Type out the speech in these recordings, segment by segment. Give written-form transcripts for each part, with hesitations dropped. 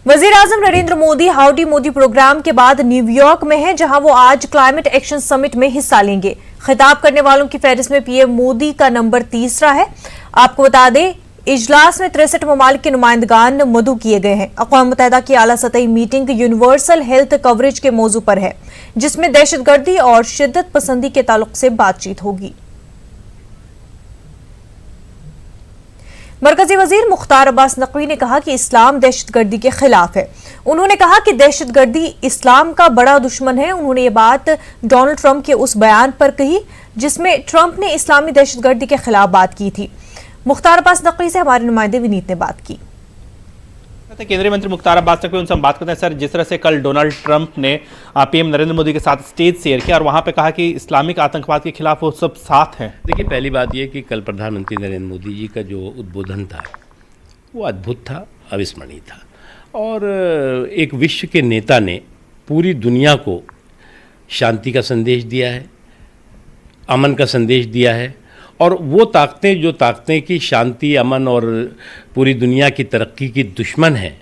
वजीर-ए-आजम Narendra Modi howdy Modi programme के बाद New York में हैं, जहां वो आज क्लाइमेट एक्शन समिट में हिस्सा लेंगे। खिताब करने वालों की फहरिस्त में पीएम मोदी का नंबर 3 है। आपको बता दें, इजलास में 63 ममालिक के नुमाइंदगान मदऊ किए गए हैं। अक़वाम मुत्तहिदा की आला सतही मीटिंग यूनिवर्सल हेल्थ कवरेज के मौजू पर है, जिसमें दहशतगर्दी और शिद्दत पसंदी के ताल्लुक से बातचीत होगी। मरकजी वजीर मुख्तार अब्बास नकवी ने कहा कि इस्लाम दहशतगर्दी के खिलाफ है। उन्होंने कहा कि दहशतगर्दी इस्लाम का बड़ा दुश्मन है। उन्होंने ये बात डोनाल्ड ट्रंप के उस बयान पर कही जिसमें ट्रंप ने इस्लामी दहशतगर्दी के खिलाफ बात की थी। मुख्तार अब्बास नकवी से हमारे नुमाइंदे विनीत ने बात की। केंद्रीय मंत्री मुख्तार अब्बास नकवी, उनसे हम बात करते हैं। सर, जिस तरह से कल डोनाल्ड ट्रंप ने पीएम नरेंद्र मोदी के साथ स्टेज शेयर किया और वहां पे कहा कि इस्लामिक आतंकवाद के खिलाफ वो सब साथ हैं। देखिए, पहली बात यह कि कल प्रधानमंत्री नरेंद्र मोदी जी का जो उद्बोधन था वो अद्भुत था, अविस्मरणीय था। और एक विश्व के नेता ने पूरी दुनिया को शांति का संदेश दिया है, अमन का संदेश दिया है। और वो ताकतें जो ताकतें की शांति, अमन और पूरी दुनिया की तरक्की की दुश्मन हैं,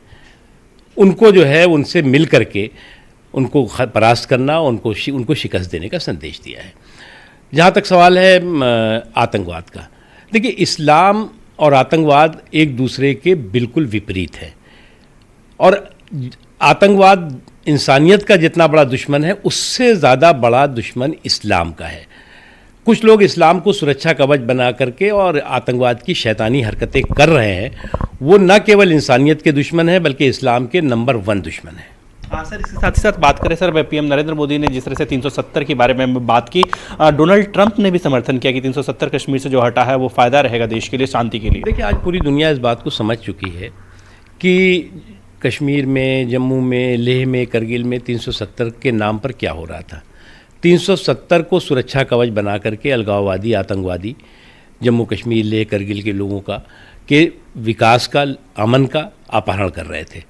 उनको जो है उनसे मिल करके उनको परास्त करना, उनको शिकस्त देने का संदेश दिया है। जहाँ तक सवाल है आतंकवाद का, देखिए, इस्लाम और आतंकवाद एक दूसरे के बिल्कुल विपरीत है। और आतंकवाद इंसानियत का जितना बड़ा दुश्मन है, उससे ज़्यादा बड़ा दुश्मन इस्लाम का है। कुछ लोग इस्लाम को सुरक्षा कवच बना करके और आतंकवाद की शैतानी हरकतें कर रहे हैं। वो न केवल इंसानियत के दुश्मन है बल्कि इस्लाम के नंबर 1 दुश्मन है। हाँ सर, इसके साथ ही साथ बात करें सर, पीएम नरेंद्र मोदी ने जिस तरह से 370 के बारे में बात की, डोनाल्ड ट्रंप ने भी समर्थन किया कि 370 कश्मीर से जो हटा है वो फ़ायदा रहेगा देश के लिए, शांति के लिए। देखिए, आज पूरी दुनिया इस बात को समझ चुकी है कि कश्मीर में, जम्मू में, लेह में, करगिल में 370 के नाम पर क्या हो रहा था। 370 को सुरक्षा कवच बना करके अलगाववादी, आतंकवादी जम्मू कश्मीर, लेह, करगिल के लोगों के विकास का, अमन का अपहरण कर रहे थे।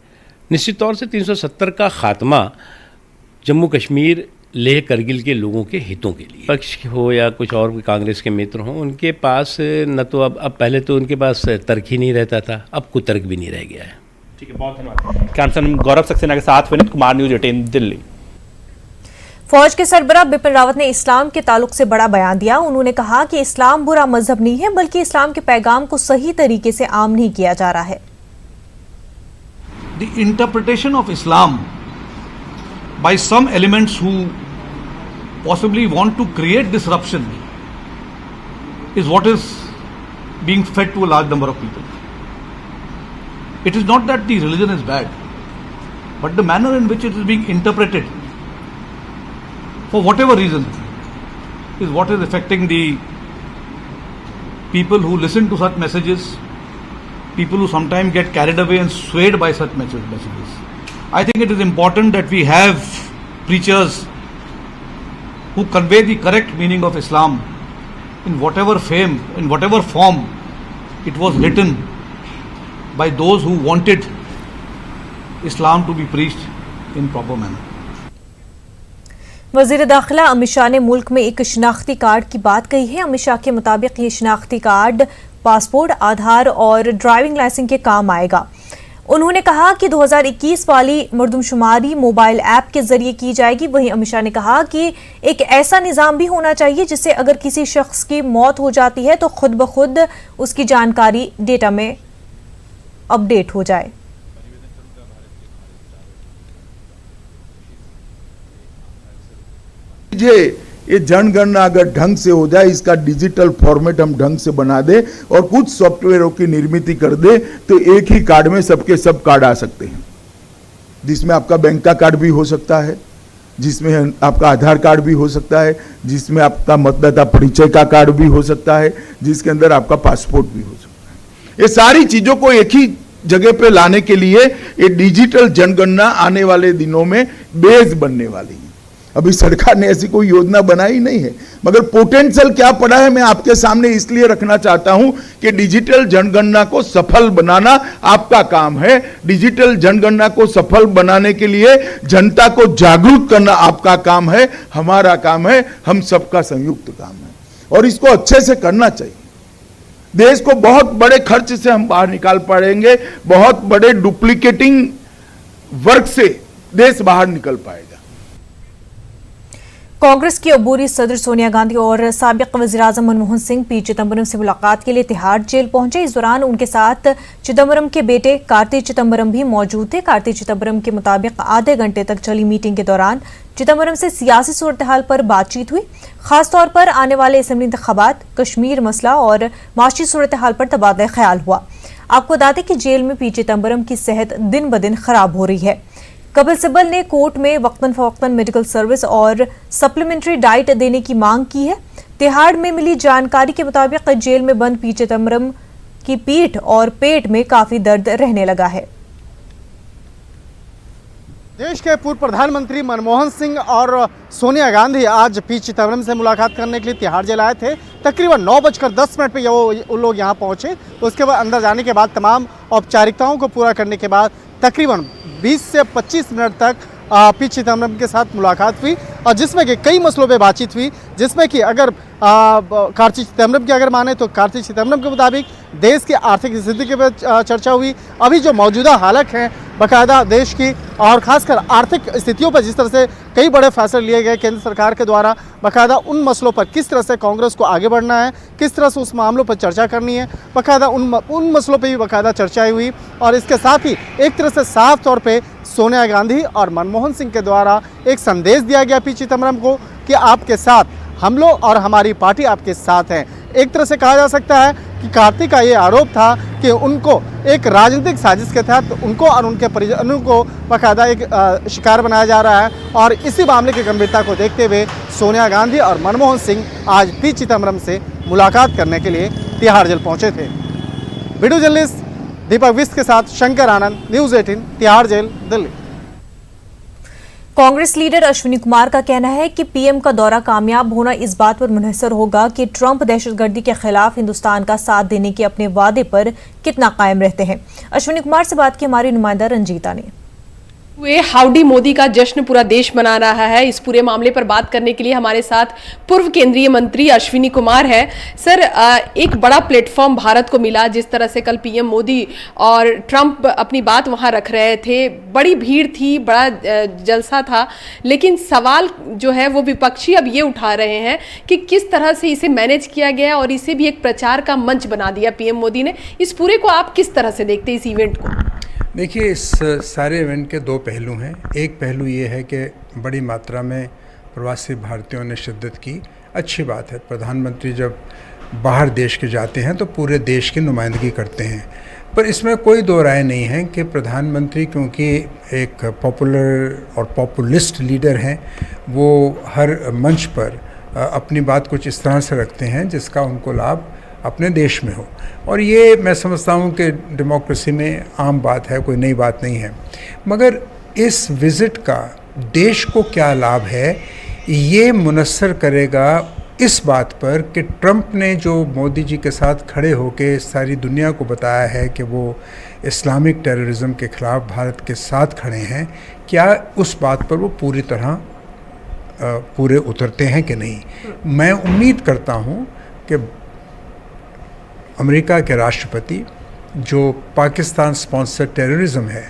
निश्चित तौर से 370 का खात्मा जम्मू कश्मीर, लेह, करगिल के लोगों के हितों के लिए, पक्ष हो या कुछ और कांग्रेस के मित्र हों, उनके पास न तो अब पहले तो उनके पास तर्क ही नहीं रहता था, अब कोई तर्क भी नहीं रह गया है। ठीक है, बहुत धन्यवाद। कैमसन गौरव सक्सेना के साथ विनीत कुमार, न्यूज़ 18 दिल्ली। फौज के सरबराह बिपिन रावत ने इस्लाम के ताल्लुक से बड़ा बयान दिया। उन्होंने कहा कि इस्लाम बुरा मजहब नहीं है, बल्कि इस्लाम के पैगाम को सही तरीके से आम नहीं किया जा रहा है। The interpretation of Islam by some elements who possibly want to create disruption is what is being fed to a large number of people. It is not that the religion is bad, but the manner in which it is being interpreted for whatever reason is what is affecting the people who listen to such messages, people who sometimes get carried away and swayed by such messages. I think it is important that we have preachers who convey the correct meaning of Islam in whatever form it was written by those who wanted Islam to be preached in proper manner. वजीर दाखिला अमित शाह ने मुल्क में एक शिनाख्ती card की बात कही है। अमित शाह के मुताबिक ये शिनाख्ती कार्ड पासपोर्ट, आधार और ड्राइविंग लाइसेंस के काम आएगा। उन्होंने कहा कि 2021 वाली मरदमशुमारी मोबाइल ऐप के जरिए की जाएगी। वहीं अमित शाह ने कहा कि एक ऐसा निज़ाम भी होना चाहिए जिससे अगर किसी शख्स की मौत हो जाती है तो खुद ब खुद उसकी जानकारी डेटा में अपडेट हो जाए। ये जनगणना अगर ढंग से हो जाए, इसका डिजिटल फॉर्मेट हम ढंग से बना दे और कुछ सॉफ्टवेयरों की निर्मित कर दे, तो एक ही कार्ड में सबके सब कार्ड आ सकते हैं, जिसमें आपका बैंक का कार्ड भी हो सकता है, जिसमें आपका आधार कार्ड भी हो सकता है, जिसमें आपका मतदाता परिचय का कार्ड भी हो सकता है, जिसके अंदर आपका पासपोर्ट भी हो सकता है। ये सारी चीजों को एक ही जगह पे लाने के लिए ये डिजिटल जनगणना आने वाले दिनों में बेस बनने वाली है। अभी सरकार ने ऐसी कोई योजना बनाई नहीं है, मगर पोटेंशियल क्या पड़ा है मैं आपके सामने इसलिए रखना चाहता हूं कि डिजिटल जनगणना को सफल बनाना आपका काम है। डिजिटल जनगणना को सफल बनाने के लिए जनता को जागरूक करना आपका काम है, हमारा काम है, हम सबका संयुक्त काम है और इसको अच्छे से करना चाहिए। देश को बहुत बड़े खर्च से हम बाहर निकाल पाएंगे, बहुत बड़े डुप्लीकेटिंग वर्ग से देश बाहर निकल पाएगा। कांग्रेस की अबूरी सदर सोनिया गांधी और साबिक वज़ीर-ए-आज़म मनमोहन सिंह पी चिदम्बरम से मुलाकात के लिए तिहाड़ जेल पहुंचे। इस दौरान उनके साथ चिदम्बरम के बेटे कार्ति चिदम्बरम भी मौजूद थे। कार्ति चिदम्बरम के मुताबिक आधे घंटे तक चली मीटिंग के दौरान चिदम्बरम से सियासी सूरत-ए-हाल पर बातचीत हुई, खासतौर पर आने वाले असेंबली इंतखाबात, कश्मीर मसला और माशी सूरत-ए-हाल पर तबादला ख्याल हुआ। आपको बता दें कि जेल में पी चिदम्बरम की सेहत दिन ब दिन खराब हो रही है। कपिल सिब्बल ने कोर्ट में वक्तन फवक्तन मेडिकल सर्विस और सप्लीमेंट्री डाइट देने की मांग की है। तिहाड़ में मिली जानकारी के मुताबिक जेल में बंद पी चिदम्बरम की पीठ और पेट में काफी दर्द रहने लगा है। देश के पूर्व प्रधानमंत्री मनमोहन सिंह और सोनिया गांधी आज पी चिदम्बरम से मुलाकात करने के लिए तिहाड़ जेल आए थे। तकरीबन 9:10 पे वो लोग यहाँ पहुँचे। तो उसके बाद अंदर जाने के बाद तमाम औपचारिकताओं को पूरा करने के बाद तकरीबन 20 से 25 मिनट तक पी चिदम्बरम के साथ मुलाकात हुई और जिसमें कि कई मसलों पे बातचीत हुई, जिसमें कि अगर कार्ति चिदम्बरम की अगर माने तो कार्ति चिदम्बरम के मुताबिक देश की आर्थिक स्थिति के पर चर्चा हुई। अभी जो मौजूदा हालत है बाकायदा देश की और खासकर आर्थिक स्थितियों पर जिस तरह से कई बड़े फैसले लिए गए केंद्र सरकार के द्वारा, बाकायदा उन मसलों पर किस तरह से कांग्रेस को आगे बढ़ना है, किस तरह से उस मामलों पर चर्चा करनी है, बाकायदा उन मसलों पर भी बाकायदा चर्चा हुई। और इसके साथ ही एक तरह से साफ तौर पर सोनिया गांधी और मनमोहन सिंह के द्वारा एक संदेश दिया गया पी चिदम्बरम को कि आपके साथ हम लोग और हमारी पार्टी आपके साथ हैं। एक तरह से कहा जा सकता है कि कार्ति का ये आरोप था कि उनको एक राजनीतिक साजिश के तहत उनको और उनके परिजनों को बाकायदा एक शिकार बनाया जा रहा है और इसी मामले की गंभीरता को देखते हुए सोनिया गांधी और मनमोहन सिंह आज पी चिदम्बरम से मुलाकात करने के लिए तिहाड़ जेल पहुंचे थे। वीडियो जर्नलिस्ट दीपक विस्ट के साथ Shankar Anand, news 18, Tihar jail, Delhi. Congress leader Ashwini Kumar का कहना है कि पीएम का दौरा कामयाब होना इस बात पर मुनहसर होगा कि ट्रंप दहशतगर्दी के खिलाफ हिंदुस्तान का साथ देने के अपने वादे पर कितना कायम रहते हैं। अश्विनी कुमार से बात की हमारी नुमाइंदा रंजीता ने। वे हाउडी मोदी का जश्न पूरा देश मना रहा है। इस पूरे मामले पर बात करने के लिए हमारे साथ पूर्व केंद्रीय मंत्री अश्विनी कुमार है। सर, एक बड़ा प्लेटफॉर्म भारत को मिला जिस तरह से कल पीएम मोदी और ट्रंप अपनी बात वहां रख रहे थे। बड़ी भीड़ थी, बड़ा जलसा था, लेकिन सवाल जो है वो विपक्षी अब ये उठा रहे हैं कि किस तरह से इसे मैनेज किया गया और इसे भी एक प्रचार का मंच बना दिया पीएम मोदी ने। इस पूरे को आप किस तरह से देखते हैं, इस इवेंट को? देखिए, इस सारे इवेंट के दो पहलू हैं। एक पहलू ये है कि बड़ी मात्रा में प्रवासी भारतीयों ने शिद्दत की, अच्छी बात है। प्रधानमंत्री जब बाहर देश के जाते हैं तो पूरे देश की नुमाइंदगी करते हैं, पर इसमें कोई दो राय नहीं है कि प्रधानमंत्री क्योंकि एक पॉपुलर और पॉपुलिस्ट लीडर हैं, वो हर मंच पर अपनी बात कुछ इस तरह से रखते हैं जिसका उनको लाभ अपने देश में हो। और ये मैं समझता हूँ कि डेमोक्रेसी में आम बात है, कोई नई बात नहीं है। मगर इस विज़िट का देश को क्या लाभ है, ये मुनस्सर करेगा इस बात पर कि ट्रंप ने जो मोदी जी के साथ खड़े होकर सारी दुनिया को बताया है कि वो इस्लामिक टेररिज्म के ख़िलाफ़ भारत के साथ खड़े हैं, क्या उस बात पर वो पूरी तरह पूरे उतरते हैं कि नहीं। मैं उम्मीद करता हूँ कि अमेरिका के राष्ट्रपति जो पाकिस्तान स्पॉन्सर टेररिज्म है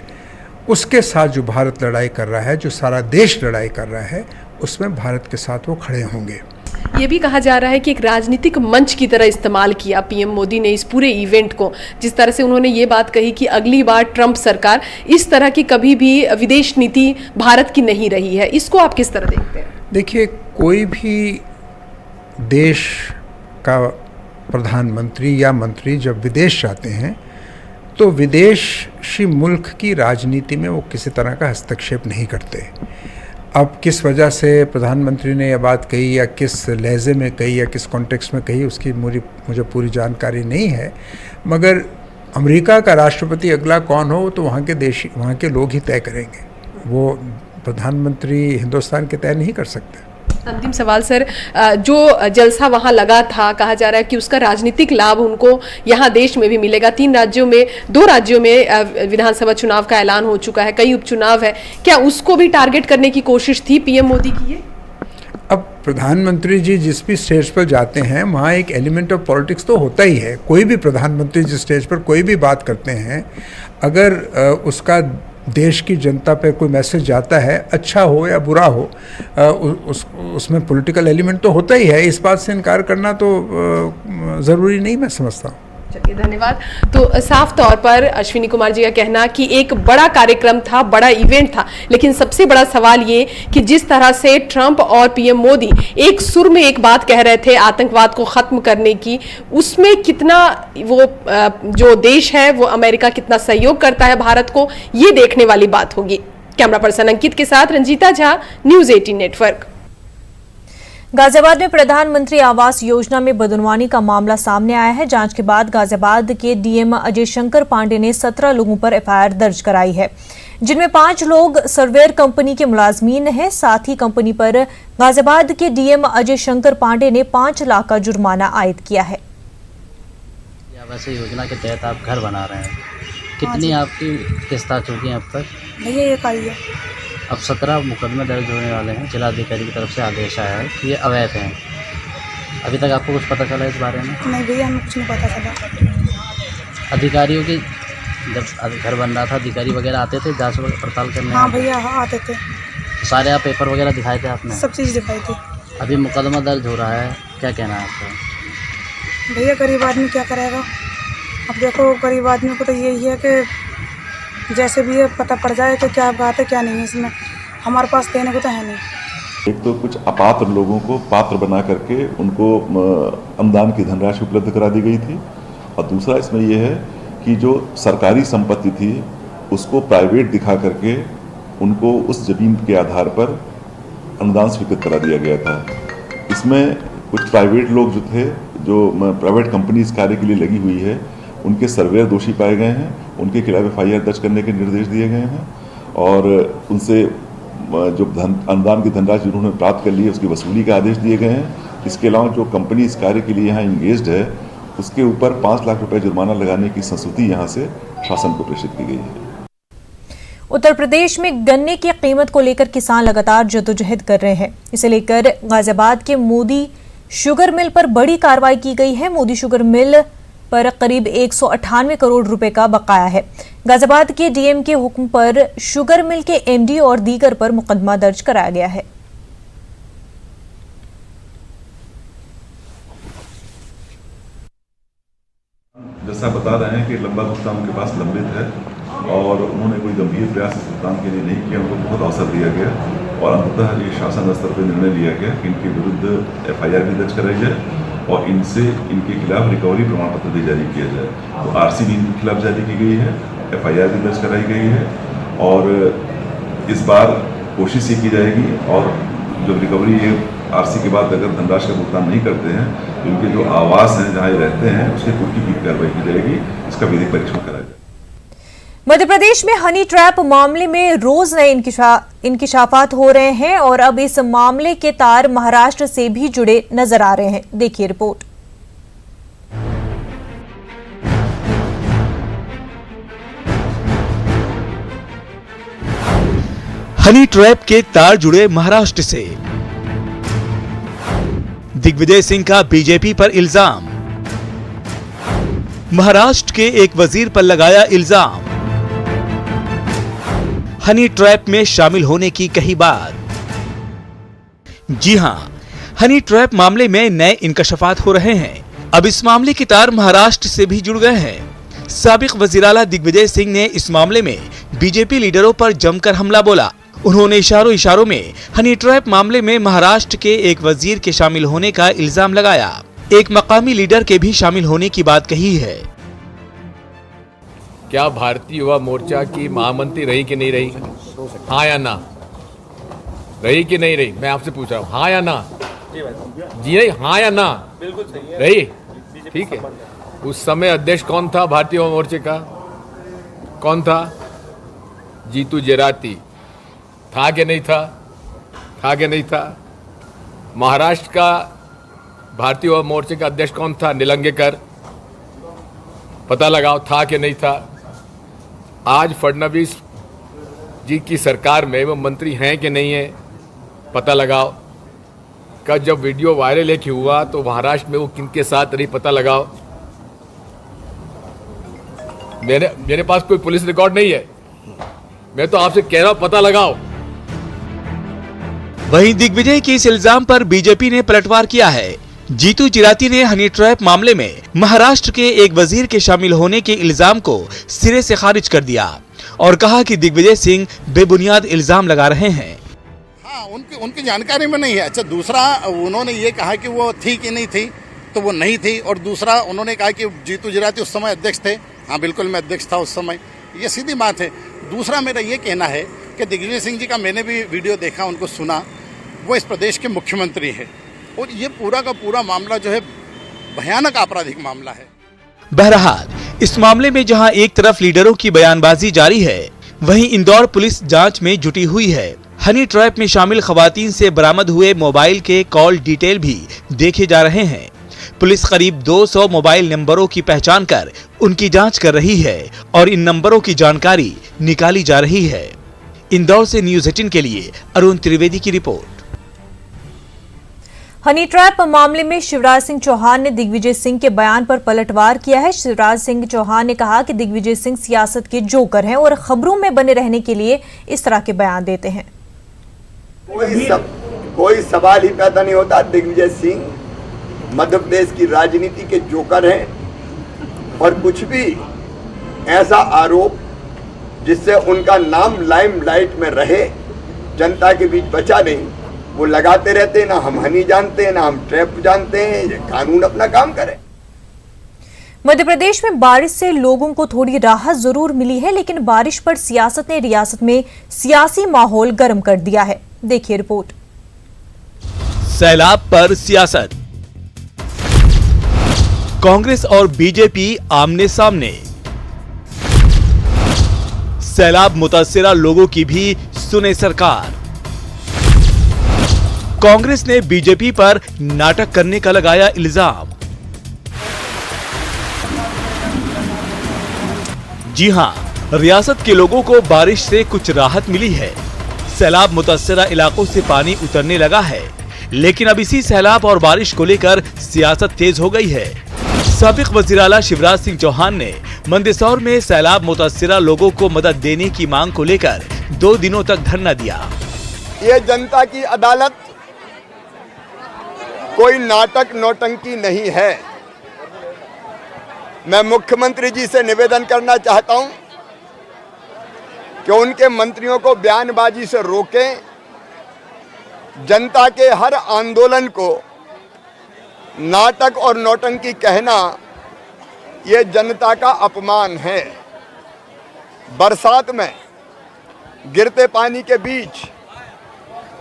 उसके साथ जो भारत लड़ाई कर रहा है, जो सारा देश लड़ाई कर रहा है, उसमें भारत के साथ वो खड़े होंगे। ये भी कहा जा रहा है कि एक राजनीतिक मंच की तरह इस्तेमाल किया पीएम मोदी ने इस पूरे इवेंट को। जिस तरह से उन्होंने ये बात कही कि अगली बार ट्रंप सरकार इस तरह की कभी भी विदेश नीति भारत की नहीं रही है, इसको आप किस तरह देखते हैं? देखिए, कोई भी देश का प्रधानमंत्री या मंत्री जब विदेश जाते हैं तो विदेशी मुल्क की राजनीति में वो किसी तरह का हस्तक्षेप नहीं करते। अब किस वजह से प्रधानमंत्री ने यह बात कही या किस लहजे में कही या किस कॉन्टेक्स्ट में कही, उसकी मुझे पूरी जानकारी नहीं है। मगर अमेरिका का राष्ट्रपति अगला कौन हो तो वहाँ के लोग ही तय करेंगे, वो प्रधानमंत्री हिंदुस्तान के तय नहीं कर सकते। अंतिम सवाल सर, जो जलसा वहां लगा था, कहा जा रहा है कि उसका राजनीतिक लाभ उनको यहाँ देश में भी मिलेगा। 2 राज्यों में विधानसभा चुनाव का ऐलान हो चुका है, कई उपचुनाव है, क्या उसको भी टारगेट करने की कोशिश थी पीएम मोदी की? ये अब प्रधानमंत्री जी जिस भी स्टेज पर जाते हैं वहाँ एक एलिमेंट ऑफ पॉलिटिक्स तो होता ही है। कोई भी प्रधानमंत्री जिस स्टेज पर कोई भी बात करते हैं, अगर उसका देश की जनता पे कोई मैसेज जाता है, अच्छा हो या बुरा हो, उसमें पॉलिटिकल एलिमेंट तो होता ही है। इस बात से इनकार करना तो ज़रूरी नहीं मैं समझता हूँ। चलिए, धन्यवाद। तो साफ तौर पर अश्विनी कुमार जी का कहना कि एक बड़ा कार्यक्रम था, बड़ा इवेंट था, लेकिन सबसे बड़ा सवाल ये कि जिस तरह से ट्रंप और पीएम मोदी एक सुर में एक बात कह रहे थे आतंकवाद को खत्म करने की, उसमें कितना वो जो देश है वो अमेरिका कितना सहयोग करता है भारत को, ये देखने वाली बात होगी। कैमरा पर्सन अंकित के साथ रंजीता झा, न्यूज़ 18 नेटवर्क। गाजियाबाद में प्रधानमंत्री आवास योजना में बदनवानी का मामला सामने आया है। जांच के बाद गाजियाबाद के डीएम अजय शंकर पांडे ने 17 लोगों पर एफआईआर दर्ज कराई है, जिनमें 5 लोग सर्वेयर कंपनी के मुलाजमीन हैं। साथ ही कंपनी पर गाजियाबाद के डीएम अजय शंकर पांडे ने 5 लाख का जुर्माना आयद किया है। आवास योजना के तहत आप घर बना रहे हैं, कितनी आपकी किस्त आ चुकी है अब तक? भैया एक आई है। अब 17 मुकदमे दर्ज होने वाले हैं। जिलाधिकारी की तरफ से आदेश आया है कि ये अवैध हैं। अभी तक आपको कुछ पता चला इस बारे में? नहीं भैया, हमें कुछ नहीं पता चला। अधिकारियों की जब घर बन रहा था, अधिकारी वगैरह आते थे जांच पड़ताल करने? हाँ भैया, हाँ आते थे। सारे आप पेपर वगैरह दिखाए थे आपने? सब चीज़ दिखाई थी। अभी मुकदमा दर्ज हो रहा है, क्या कहना है आपका? भैया गरीब आदमी क्या करेगा? अब देखो, गरीब आदमी को तो यही है कि जैसे भी ये पता पड़ जाए कि क्या बात है क्या नहीं है, इसमें हमारे पास देने को तो है नहीं। एक तो कुछ अपात्र लोगों को पात्र बना करके उनको अनुदान की धनराशि उपलब्ध करा दी गई थी, और दूसरा इसमें यह है कि जो सरकारी संपत्ति थी उसको प्राइवेट दिखा करके उनको उस जमीन के आधार पर अनुदान स्वीकृत करा दिया गया था। इसमें कुछ प्राइवेट लोग जो थे, जो प्राइवेट कंपनी इस कार्य के लिए लगी हुई है, उनके सर्वेयर दोषी पाए गए हैं। उनके खिलाफ एफआईआर दर्ज करने के निर्देश दिए गए हैं, और उनसे जो अनुदान की धनराशि उन्होंने प्राप्त कर ली है उसकी वसूली के आदेश दिए गए हैं। इसके अलावा जो कंपनी इस कार्य के लिए यहाँ इंगेज्ड है उसके ऊपर 5 लाख रुपए जुर्माना लगाने की संस्तुति यहाँ से शासन को प्रेषित की गई है। उत्तर प्रदेश में गन्ने की कीमत को लेकर किसान लगातार जद्दोजहद कर रहे हैं। इसे लेकर गाजियाबाद के मोदी शुगर मिल पर बड़ी कार्रवाई की गई है। मोदी शुगर मिल पर करीब 198 करोड़ रुपए का बकाया है। गाजियाबाद के डीएम के हुक्म पर शुगर मिल के एमडी और दीगर पर मुकदमा दर्ज कराया गया है। जैसा बता रहे हैं कि लंबा भुगतान उनके पास लंबित है और उन्होंने कोई गंभीर प्रयास इस भुगतान के लिए नहीं किया। उनको बहुत अवसर दिया गया और अंततः ये शासन स्तर पर निर्णय लिया गया कि इनके विरुद्ध एफआईआर भी दर्ज कराई जाए और इनके खिलाफ रिकवरी प्रमाण पत्र भी जारी किया जाए। तो आरसी भी इनके खिलाफ जारी की गई है, एफआईआर भी दर्ज कराई गई है, और इस बार कोशिश ये की जाएगी और जब रिकवरी ये आरसी के बाद अगर धनराशि का भुगतान नहीं करते हैं तो इनके जो आवास हैं जहाँ ये रहते हैं उसके कुर्की की कार्रवाई की जाएगी। इसका विधिक परीक्षण कराया जाएगा। मध्य प्रदेश में हनी ट्रैप मामले में रोज नए इंकिशाफात हो रहे हैं और अब इस मामले के तार महाराष्ट्र से भी जुड़े नजर आ रहे हैं। देखिए रिपोर्ट। हनी ट्रैप के तार जुड़े महाराष्ट्र से। दिग्विजय सिंह का बीजेपी पर इल्जाम। महाराष्ट्र के एक वजीर पर लगाया इल्जाम। हनी ट्रैप में शामिल होने की कही बात। जी हां, हनी ट्रैप मामले में नए इंकशाफात हो रहे हैं। अब इस मामले के तार महाराष्ट्र से भी जुड़ गए हैं। साबिक वजीर आला दिग्विजय सिंह ने इस मामले में बीजेपी लीडरों पर जमकर हमला बोला। उन्होंने इशारों में हनी ट्रैप मामले में महाराष्ट्र के एक वजीर के शामिल होने का इल्जाम लगाया। एक मकामी लीडर के भी शामिल होने की बात कही है। क्या भारतीय युवा मोर्चा की महामंत्री रही कि नहीं रही? हाँ या ना? रही कि नहीं रही? मैं आपसे पूछ रहा हूँ, हाँ या ना? जी नहीं, हाँ या ना? बिल्कुल सही है। रही? ठीक है। उस समय अध्यक्ष कौन था भारतीय युवा मोर्चे का? कौन था? जीतू जराती। था कि नहीं था? था कि नहीं था? महाराष्ट्र का भारतीय युवा मोर्चे का अध्यक्ष कौन था? निलंगेकर। पता लगाओ था कि नहीं था। आज फडणवीस जी की सरकार में वो मंत्री हैं कि नहीं है, पता लगाओ। कल जब वीडियो वायरल एक हुआ तो महाराष्ट्र में वो किनके साथ रही, पता लगाओ। मेरे पास कोई पुलिस रिकॉर्ड नहीं है, मैं तो आपसे कह रहा हूं पता लगाओ। वहीं दिग्विजय के इस इल्जाम पर बीजेपी ने पलटवार किया है। जीतू चिराती ने हनी ट्रैप मामले में महाराष्ट्र के एक वजीर के शामिल होने के इल्जाम को सिरे से खारिज कर दिया और कहा कि दिग्विजय सिंह बेबुनियाद इल्जाम लगा रहे हैं। हाँ, उनकी जानकारी में नहीं है। अच्छा, दूसरा उन्होंने ये कहा कि वो थी कि नहीं थी, तो वो नहीं थी। और दूसरा उन्होंने कहा कि जीतू चिराती उस समय अध्यक्ष थे। हाँ बिल्कुल, मैं अध्यक्ष था उस समय, ये सीधी बात है। दूसरा मेरा ये कहना है कि दिग्विजय सिंह जी का मैंने भी वीडियो देखा, उनको सुना, वो इस प्रदेश के मुख्यमंत्री है और ये पूरा का पूरा मामला जो है भयानक आपराधिक मामला है। बहरहाल इस मामले में जहां एक तरफ लीडरों की बयानबाजी जारी है, वहीं इंदौर पुलिस जांच में जुटी हुई है। हनी ट्रैप में शामिल खवातीन से बरामद हुए मोबाइल के कॉल डिटेल भी देखे जा रहे हैं। पुलिस करीब 200 मोबाइल नंबरों की पहचान कर उनकी जांच कर रही है और इन नंबरों की जानकारी निकाली जा रही है। इंदौर से न्यूज़ 18 के लिए अरुण त्रिवेदी की रिपोर्ट। हनी ट्रैप मामले में शिवराज सिंह चौहान ने दिग्विजय सिंह के बयान पर पलटवार किया है। शिवराज सिंह चौहान ने कहा कि दिग्विजय सिंह सियासत के जोकर हैं और खबरों में बने रहने के लिए इस तरह के बयान देते हैं। कोई सवाल ही पैदा नहीं होता। दिग्विजय सिंह मध्य प्रदेश की राजनीति के जोकर हैं और कुछ भी ऐसा आरोप जिससे उनका नाम लाइमलाइट में रहे, जनता के बीच बचा नहीं, वो लगाते रहते हैं। ना हम हनी जानते हैं, ना हम ट्रैप जानते हैं। ये कानून अपना काम करे। मध्य प्रदेश में बारिश से लोगों को थोड़ी राहत जरूर मिली है, लेकिन बारिश पर सियासत ने रियासत में सियासी माहौल गर्म कर दिया है। देखिए रिपोर्ट। सैलाब पर सियासत। कांग्रेस और बीजेपी आमने सामने। सैलाब मुतासिरा लोगों की भी सुने सरकार। कांग्रेस ने बीजेपी पर नाटक करने का लगाया इल्जाम। जी हां, रियासत के लोगों को बारिश से कुछ राहत मिली है। सैलाब मुतासिरा इलाकों से पानी उतरने लगा है, लेकिन अब इसी सैलाब और बारिश को लेकर सियासत तेज हो गई है। साबिक वज़ीर आला शिवराज सिंह चौहान ने मंदसौर में सैलाब मुतासिरा लोगों को मदद देने की मांग को लेकर 2 दिनों तक धरना दिया। ये जनता की अदालत कोई नाटक नौटंकी नहीं है। मैं मुख्यमंत्री जी से निवेदन करना चाहता हूं कि उनके मंत्रियों को बयानबाजी से रोकें। जनता के हर आंदोलन को नाटक और नौटंकी कहना ये जनता का अपमान है। बरसात में गिरते पानी के बीच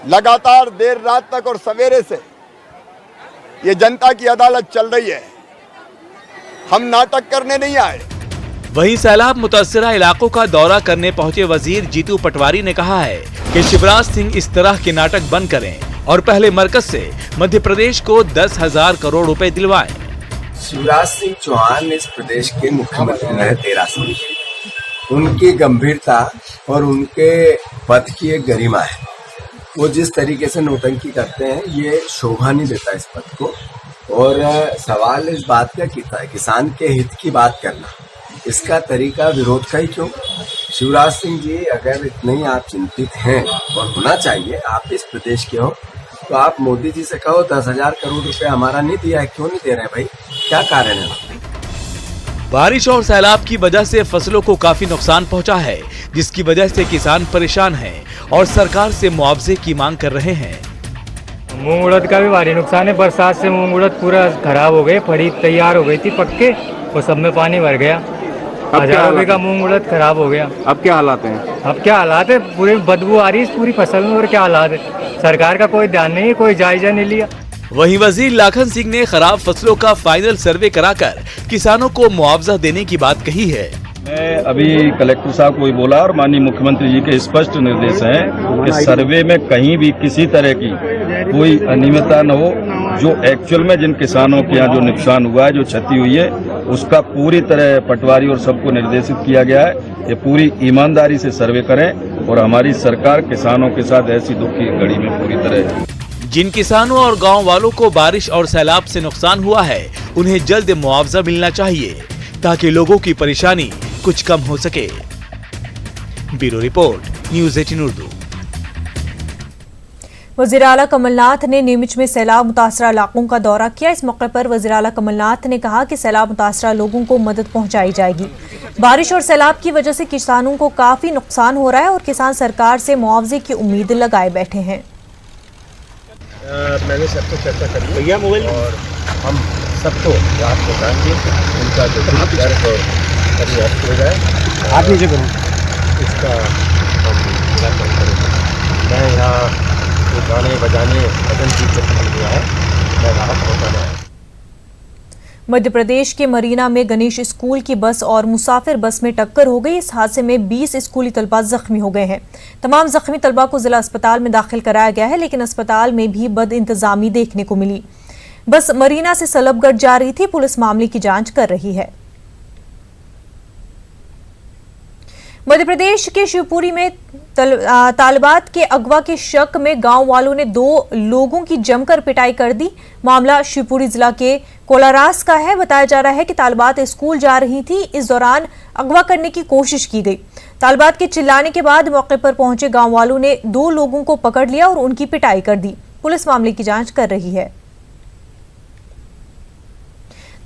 लगातार देर रात तक और सवेरे से ये जनता की अदालत चल रही है। हम नाटक करने नहीं आए। वहीं सैलाब मुतासिरा इलाकों का दौरा करने पहुंचे वजीर जीतू पटवारी ने कहा है कि शिवराज सिंह इस तरह के नाटक बंद करें और पहले मरकज से मध्य प्रदेश को 10,000 करोड़ रुपए दिलवाएं। शिवराज सिंह चौहान इस प्रदेश के मुख्यमंत्री रहे 13 साल। उनकी गंभीरता और उनके पद की एक गरिमा है। वो जिस तरीके से नौटंकी करते हैं ये शोभा नहीं देता इस पद को। और सवाल इस बात का कितना है, किसान के हित की बात करना, इसका तरीका विरोध का ही क्यों? शिवराज सिंह जी, अगर इतने ही आप चिंतित हैं और होना चाहिए, आप इस प्रदेश के हो, तो आप मोदी जी से कहो 10,000 करोड़ रुपए हमारा नहीं दिया है, क्यों नहीं दे रहे भाई? क्या कारण है? बारिश और सैलाब की वजह से फसलों को काफी नुकसान पहुंचा है, जिसकी वजह से किसान परेशान हैं और सरकार से मुआवजे की मांग कर रहे हैं। मूंग उड़द का भी भारी नुकसान है। बरसात से मूंग उड़द पूरा खराब हो गए, फड़ी तैयार हो गई थी पक्के, वो सब में पानी भर गया। 1000 रुपए का मूंग उड़द खराब हो गया। अब क्या हालात हैं? अब क्या हालात है, पूरी बदबू आ रही है इस पूरी फसल में। और क्या हालात है, सरकार का कोई ध्यान नहीं है, कोई जायजा नहीं लिया। वहीं वजीर लाखन सिंह ने खराब फसलों का फाइनल सर्वे कराकर किसानों को मुआवजा देने की बात कही है। मैं अभी कलेक्टर साहब को ही बोला और माननीय मुख्यमंत्री जी के स्पष्ट निर्देश हैं कि सर्वे में कहीं भी किसी तरह की कोई अनियमितता न हो। जो एक्चुअल में जिन किसानों के यहाँ जो नुकसान हुआ है, जो क्षति हुई है, उसका पूरी तरह पटवारी और सबको निर्देशित किया गया है। ये पूरी ईमानदारी से सर्वे करें और हमारी सरकार किसानों के साथ ऐसी दुख की घड़ी में पूरी तरह। जिन किसानों और गांव वालों को बारिश और सैलाब से नुकसान हुआ है, उन्हें जल्द मुआवजा मिलना चाहिए ताकि लोगों की परेशानी कुछ कम हो सके। Bureau report, news 18 Urdu. वज़ीर आला कमलनाथ ने नीमच में सैलाब मुतासरा इलाकों का दौरा किया। इस मौके पर वज़ीर आला कमलनाथ ने कहा कि सैलाब मुतासरा लोगों को मदद पहुंचाई जाएगी। बारिश और सैलाब की वजह से किसानों को काफ़ी नुकसान हो रहा है और किसान सरकार से मुआवजे की उम्मीद लगाए बैठे हैं। मैंने सबको चर्चा करी भैया मोबाइल और हम सबको राहत पहुँचाएंगे, उनका जो कर्ज और कर्ज हो जाए आप नीचे करूँ इसका हम निराकरण करेंगे। मैं यहाँ गाने बजाने भजन कीर्तन कर गया है, मैं राहत पहुँचाना है। मध्य प्रदेश के मरीना में गणेश स्कूल की बस और मुसाफिर बस में टक्कर हो गई। इस हादसे में 20 स्कूली तलबा जख्मी हो गए हैं। तमाम जख्मी तलबा को जिला अस्पताल में दाखिल कराया गया है, लेकिन अस्पताल में भी बद इंतजामी देखने को मिली। बस मरीना से सलबगढ़ जा रही थी। पुलिस मामले की जांच कर रही है। मध्य प्रदेश के शिवपुरी में तालिबात के अगवा के शक में गांव वालों ने 2 लोगों की जमकर पिटाई कर दी। मामला शिवपुरी जिला के कोलारास का है। बताया जा रहा है कि तालिबात स्कूल जा रही थी, इस दौरान अगवा करने की कोशिश की गई। तालिबात के चिल्लाने के बाद मौके पर पहुंचे गांव वालों ने 2 लोगों को पकड़ लिया और उनकी पिटाई कर दी। पुलिस मामले की जांच कर रही है।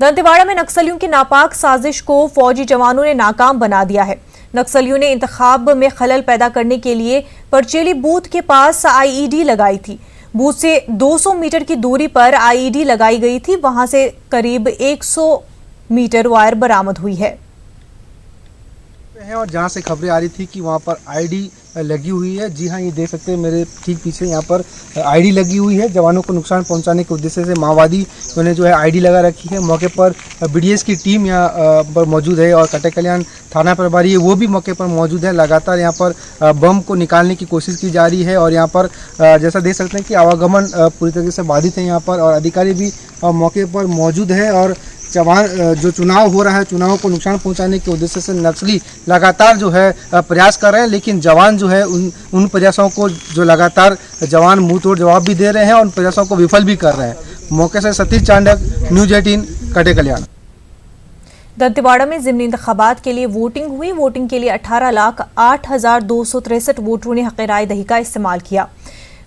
दंतेवाड़ा में नक्सलियों की नापाक साजिश को फौजी जवानों ने नाकाम बना दिया है। नक्सलियों ने इंतखाब में खलल पैदा करने के लिए परचेली बूथ के पास आईईडी लगाई थी। बूथ से 200 मीटर की दूरी पर आईईडी लगाई गई थी। वहां से करीब 100 मीटर वायर बरामद हुई है। और जहां से खबरें आ रही थी कि वहां पर आईडी लगी हुई है। जी हाँ, ये देख सकते हैं मेरे ठीक पीछे यहाँ पर आईडी लगी हुई है। जवानों को नुकसान पहुंचाने के उद्देश्य से माओवादी ने जो है आईडी लगा रखी है। मौके पर बीडीएस की टीम यहाँ पर मौजूद है और कटक कल्याण थाना प्रभारी है वो भी मौके पर मौजूद है। लगातार यहाँ पर बम को निकालने की कोशिश की जा रही है और यहाँ पर जैसा देख सकते हैं कि आवागमन पूरी तरीके से बाधित है यहाँ पर और अधिकारी भी मौके पर मौजूद है। और जवान जो चुनाव हो रहा है, चुनाव को नुकसान पहुंचाने के उद्देश्य से नक्सली लगातार जो है प्रयास कर रहे हैं, लेकिन जवान जो है उन प्रयासों को जो लगातार जवान मुंह तोड़ जवाब भी दे रहे हैं और उन प्रयासों को विफल भी कर रहे हैं। मौके से सतीश चांडक, न्यूज़ 18 कटे कल्याण। दंतेवाड़ा में ज़िमनी इंतखाबात के लिए वोटिंग हुई। वोटिंग के लिए 18,08,263 वोटरों ने हक़ राय दही का इस्तेमाल किया।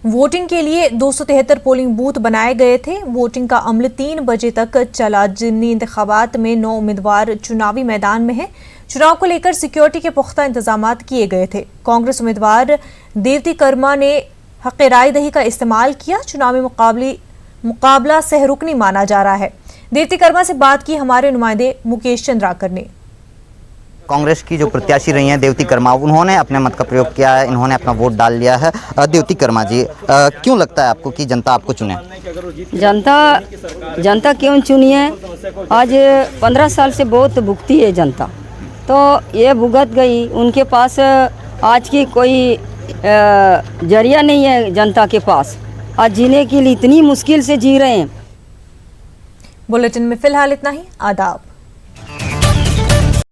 वोटिंग के लिए 273 पोलिंग बूथ बनाए गए थे। वोटिंग का अमल 3 बजे तक चला। ज़िमनी इंतखाबात में 9 उम्मीदवार चुनावी मैदान में हैं। चुनाव को लेकर सिक्योरिटी के पुख्ता इंतजाम किए गए थे। कांग्रेस उम्मीदवार देवती कर्मा ने हक़ राय दही का इस्तेमाल किया। चुनावी मुकाबला सहरुकनी माना जा रहा है। देवती कर्मा से बात की हमारे नुमाइंदे मुकेश चंद्राकर ने। कांग्रेस की जो प्रत्याशी रही हैं देवती कर्मा, उन्होंने अपने मत का प्रयोग किया है, इन्होंने अपना वोट डाल लिया है। देवती कर्मा जी, क्यों लगता है आपको कि जनता आपको चुने? जनता क्यों चुनी है? आज 15 साल से बहुत भुगती है जनता, तो ये भुगत गई। उनके पास आज की कोई जरिया नहीं है जनता के पास। आज जीने के लिए इतनी मुश्किल से जी रहे हैं। बुलेटिन में फिलहाल इतना ही। आदाब।